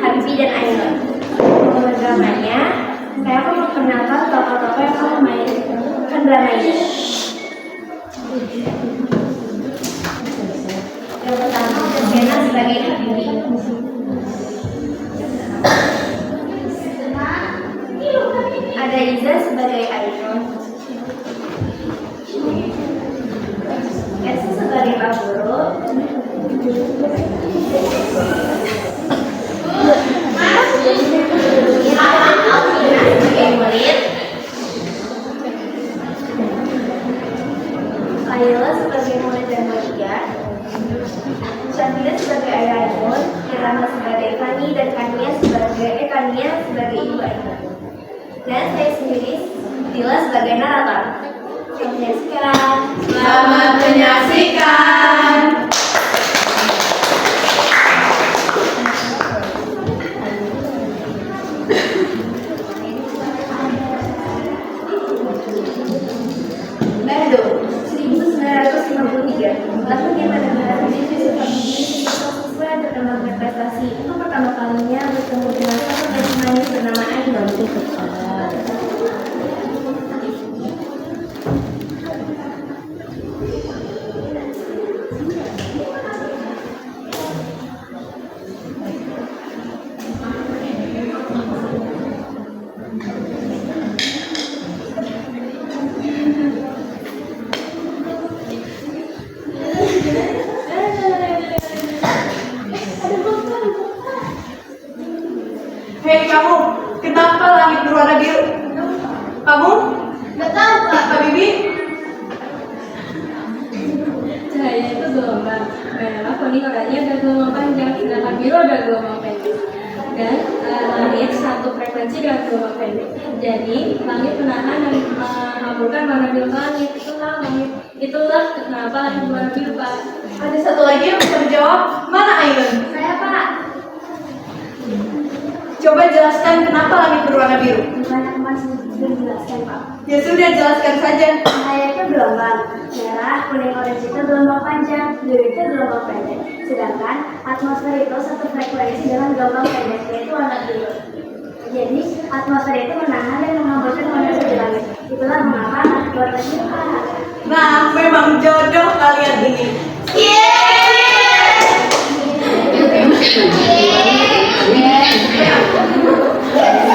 Habibie dan Ainun. Untuk dramanya, saya akan memperkenalkan tokoh-tokoh yang akan memainkan drama ini. Yang pertama ada Sena sebagai Habibie. Ada Iza sebagai Ainun. Esa sebagai Pak Guru. Sebagai murid. Ayla sebagai murid dan mulia. Syafira sebagai ayah Ainun, Kirana sebagai Fani, dan Kania sebagai ibu Ainun. Dan saya sendiri, Dila sebagai narator. Selamat menyaksikan. Selamat menyaksikan. Bandung, 1953. Lalu dia benar-benar menjadi siswa terkenal berprestasi. Itu pertama kalinya bertemu dengan satu gadis manis bernama Ainun. Hei kamu, kenapa langit berwarna biru? Kamu? Nggak tahu, Pak. Habibie? Cahaya itu gelombang merah, kuning, oranye ada gelombang panjang, sedangkan biru ada gelombang pendek. Dan langit satu frekuensi dengan gelombang pendek. Jadi langit menahan dan mengaburkan warna biru langit. Itulah kenapa langit berwarna biru, Pak. Ada satu lagi yang bisa menjawab. Mana Ainun? Saya, Pak. Coba jelaskan kenapa langit berwarna biru. Bukan Mas sudah jelaskan, Pak. Ya sudah, jelaskan saja. Cahaya itu gelombang merah, kuning, oranye itu gelombang panjang, biru itu gelombang pendek. Sedangkan atmosfer itu satu frekuensi dengan gelombang pendek, yaitu warna biru. Jadi atmosfer itu menahan dan mengaburkan warna biru di langit. Itulah mengapa warna biru, Pak. Nah, memang jodoh kalian ini.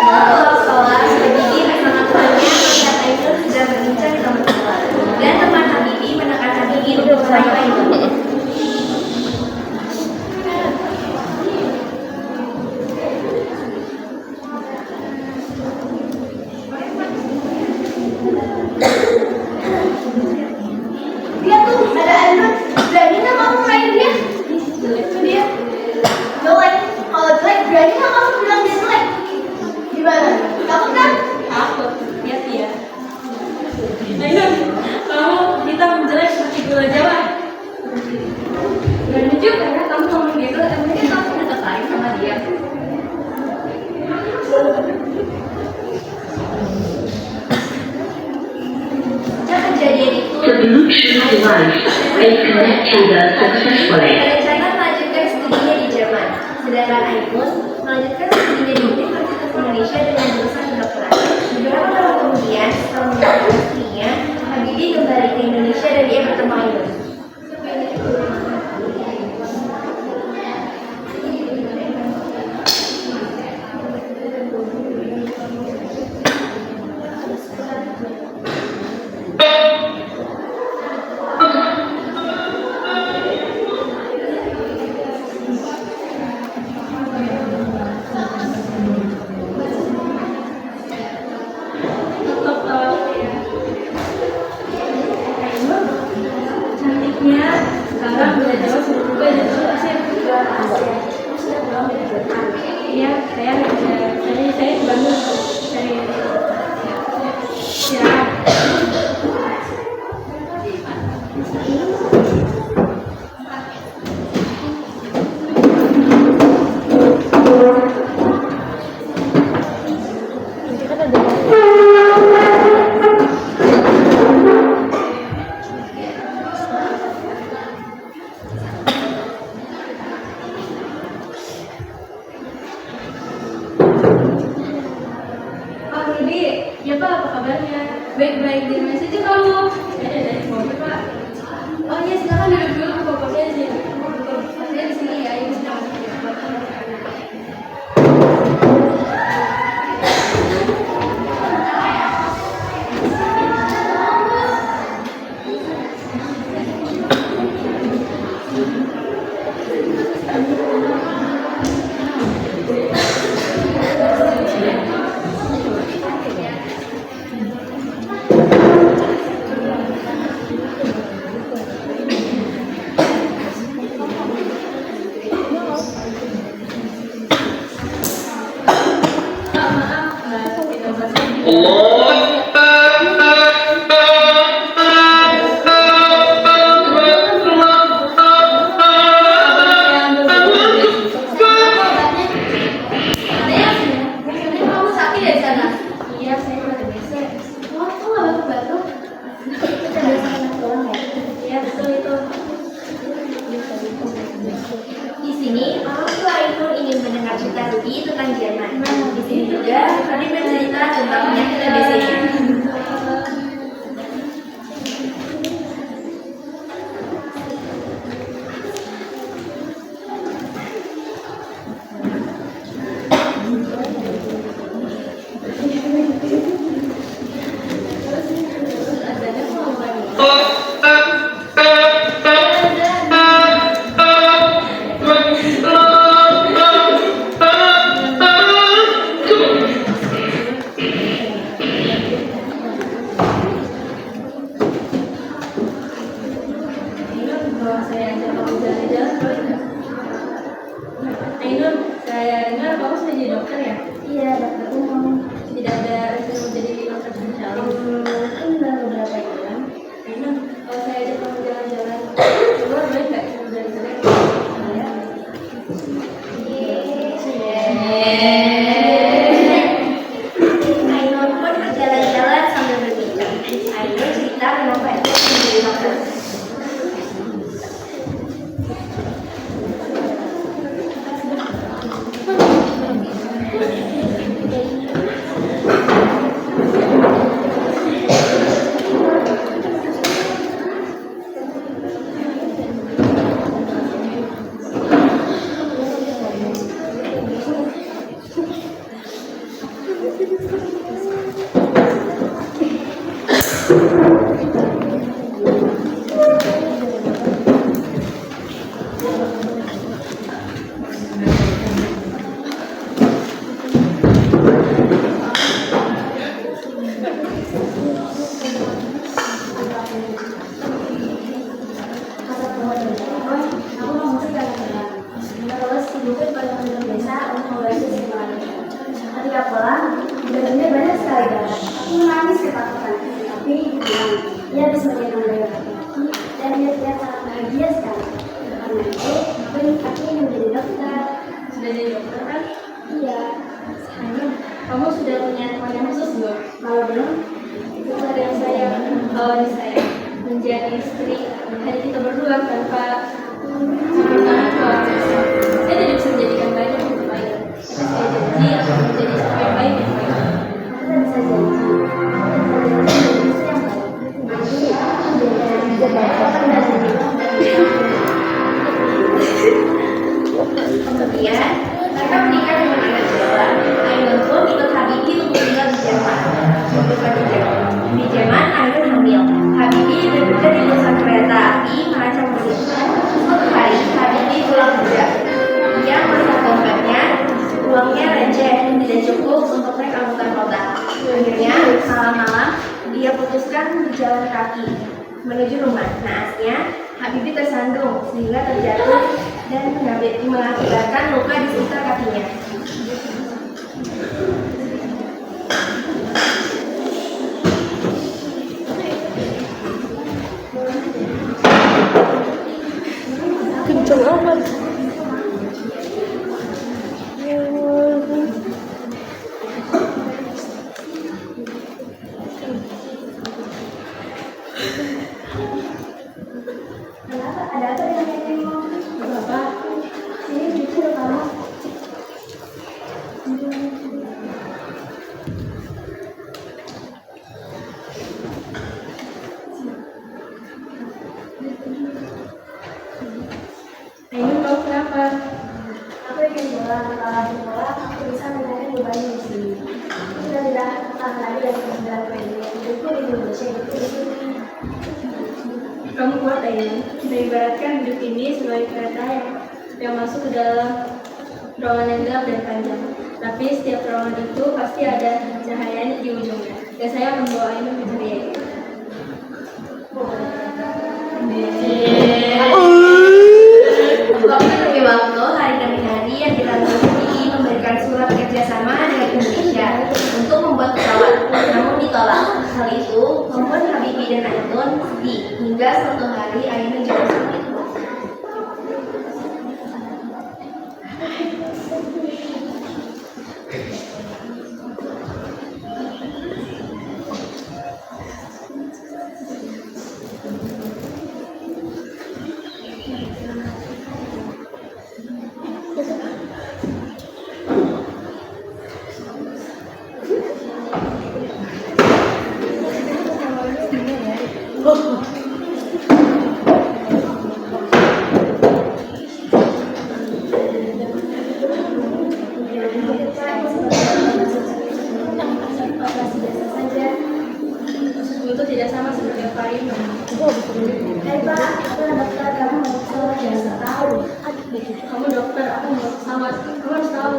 Sekolah, Habibie bersama temannya melihat Ainun sedang berbincang di taman sekolah. Dan teman Habibie menekan Habibie untuk bersama Ainun. Dia tuh ada Ainun, berani nggak kamu main dia? Jelek tuh dia. Jelek, kalau jelek berani nggak kamu bilang dia jelek? Gimana? Takut kan? Takut, lihat dia. Ainun, kamu hitam jelek seperti gula Jawa. Berani juga ya kamu ngomong gitu, emangnya kamu udah tertarik sama dia? Sejak kejadian itu, The Bluetooth device is connected successfully. berencana melanjutkan studinya di Jerman. Sedangkan Ainun melanjutkan studinya di Universitas Indonesia dengan jurusan kedokteran. Beberapa tahun kemudian, setelah menyelesaikan studinya, Habibie kembali ke Indonesia dan dia bertemu Ainun. Iya Pak, apa kabarnya? Baik-baik, di mana saja kamu? Saya dari mobil Pak. Oh iya, silakan duduk dulu, pokoknya di sini. Saya di sini ya, ibu sedang masuk. Kamu sakit ya di sana? Iya, saya baru biasa. Oh, kok nggak batuk-batuk? Kita biasa anak pulang ya? Iya, betul itu. Di sini, orang tua itu ingin mendengar cerita Rudy tentang Jerman. Di sini juga, kami bercerita tentang penyakit TBC-nya. Kalau saya ajak kamu jalan-jalan, boleh nggak? Ainun, saya dengar kamu sudah jadi dokter ya? Iya, dokter umum. Tidak ada rencana jadi dokter spesialis. Mungkin baru beberapa bulan. Ainun, kalau saya ajak kamu jalan-jalan, keluar boleh nggak? Jalan-jalan. Iya. Ainun pun berjalan-jalan sambil berbincang. Ainun cerita kenapa dia menjadi dokter. Kata teman aku mau musik dan tenang. Terus hidupin pada penduduk desa untuk membantu sekolah. Ketika pulang, benar-benar banyak sekali gambar. Aku menangis ketakutan, tapi ibu bilang, dia habis melihat gambar kaki dan dia terlihat sangat bahagia sekali. Karena itu, aku ingin menjadi dokter. Sudah jadi dokter kan? Iya, Ainun, kamu sudah punya teman yang khusus belum? kalau belum, Itu ada yang saya, kalau saya menjadi istri hanya kita berdua tanpa tangan keluarga. Saya tidak bisa menjadikan banyak yang terbaik. Tapi saya janji akan menjadi istri yang baik yang baik. kita bisa janji. Kita bisa janji menjadi istri yang baik. Nanti aku jadi dokter dan jadi dokter. Kemudian, mereka menikah dengan anak dua. Ainun pun ikut Habibi untuk tinggal di Jerman. Bukan di Jerman. Di Jerman, Ainun hamil. Habibi bekerja di perusahaan kereta api merancang mesin. Suatu hari, Habibi pulang kerja. Dia melihat dompetnya, uangnya receh, tidak cukup untuk naik angkutan kota. Akhirnya, malam-malam, dia putuskan berjalan kaki menuju rumah. Naasnya, Habibi tersandung sehingga terjatuh dan mengakibatkan luka di sekitar kakinya. Kenceng amat. Kenapa? Ada apa dengan nenek? Bapak, sini duduk kamu. matahari dan kemudian pendek. Hidupku di Indonesia, hidupku di sini. Kamu kuat Aina. Kita ibaratkan hidup ini sebagai kereta yang masuk ke dalam ruangan yang gelap dan panjang. Tapi setiap ruangan itu pasti ada cahayanya di ujungnya. Dan saya membawa Aina ke cahaya itu. Waktu demi waktu, hari demi hari yang kita lalui memberikan surat kerjasama dengan Indonesia untuk membuat pesawat, namun ditolak. Hal itu membuat Habibie dan Ainun sedih hingga suatu hari Ainun jatuh sakit. Itu tidak sama seperti Farino. Hai Pak, aku dokter, kamu mau pesawat jangan tahu. Kamu dokter, aku mau pesawat. Kamu harus tahu.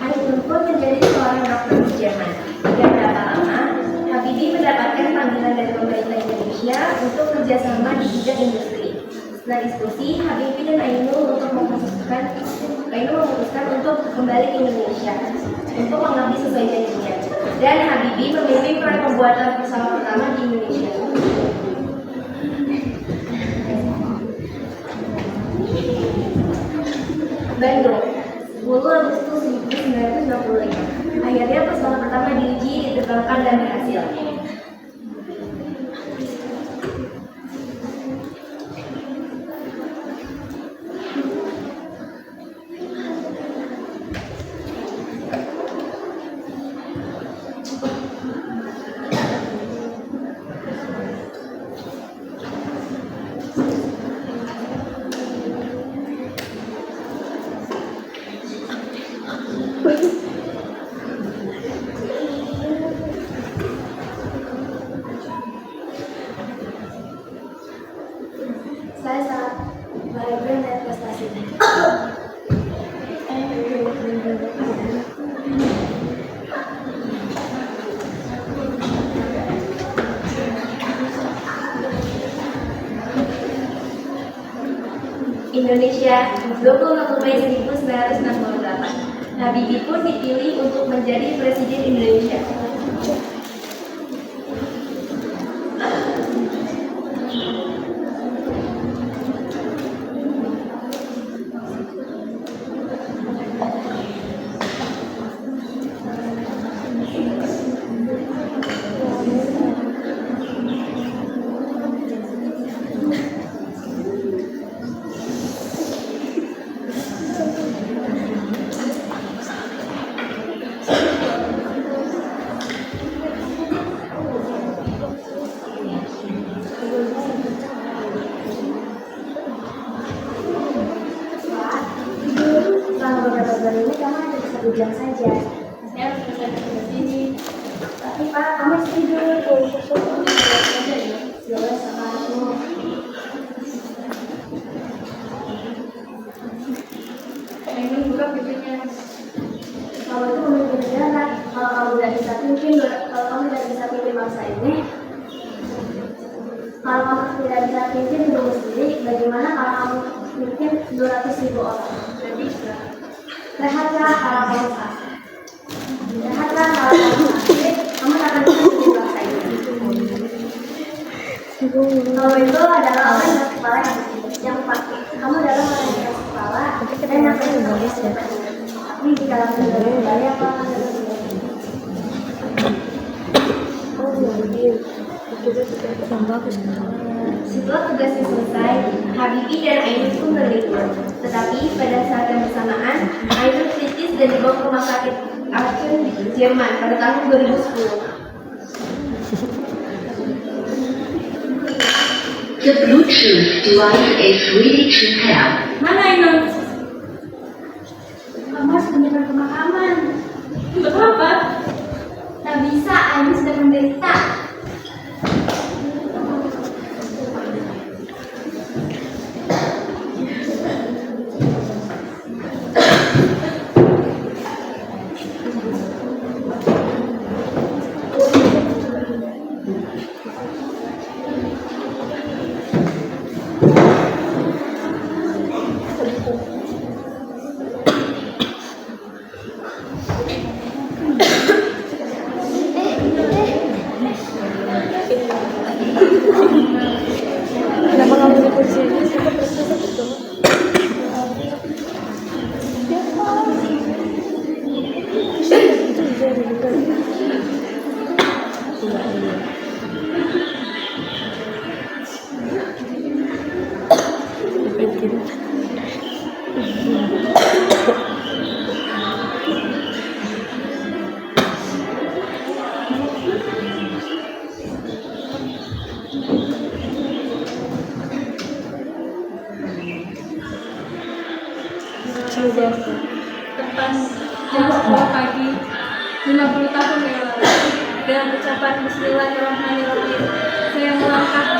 Ainun pun menjadi seorang dokter di Jerman. Tidak berapa lama, Habibie mendapatkan panggilan dari pemerintah Indonesia untuk kerjasama di bidang industri. Setelah diskusi, Habibie dan Ainun memutuskan untuk kembali ke Indonesia untuk mengabdi sesuai janjinya. Dan Habibie memimpin proyek pembuatan pesawat pertama di Indonesia. Bandung, 10 Agustus 1965. Akhirnya pesawat pertama diuji, diterbangkan dan berhasil. Saya sangat bahagia melihat prestasi. Indonesia, 21 Mei 1968. Habibie pun dipilih untuk menjadi Presiden Indonesia. Selama beberapa bulan ini kamu hanya bisa 1 jam saja. Saya harus selesai dari sini. Tapi Pak, kamu tidur. Saja ya. Ya sama aku. Ainun buka pintunya. Kamu itu memimpin negara. Kalau kamu tidak bisa pimpin bangsa ini, kalau kamu tidak bisa pimpin dirimu sendiri, bagaimana kalau kamu pimpin 200.000 orang? Tidak bisa. Rehatlah kalau kamu sakit. Rehatlah kalau kamu sakit, kamu tak akan bisa pimpin bangsa ini. Kamu itu adalah orang yang kepala yang pasti. Kamu adalah orang yang keras kepala dan yang paling bagus ya. Tapi di dalam budaya apa? Setelah tugasnya selesai, Habibie dan Ainun pun berlibur. Tetapi pada saat yang bersamaan, Ainun kritis dan dibawa ke rumah sakit Aachen di Jerman pada tahun 2010. The Bluetooth device is ready to pair. Mana Ainun? Kamu harus menyebar pemakaman. Untuk apa? Tak bisa, Ainun sedang menderita. Tepat jam 10 pagi 50 tahun yang lalu dengan ucapan Bismillahirrahmanirrahim saya melangkah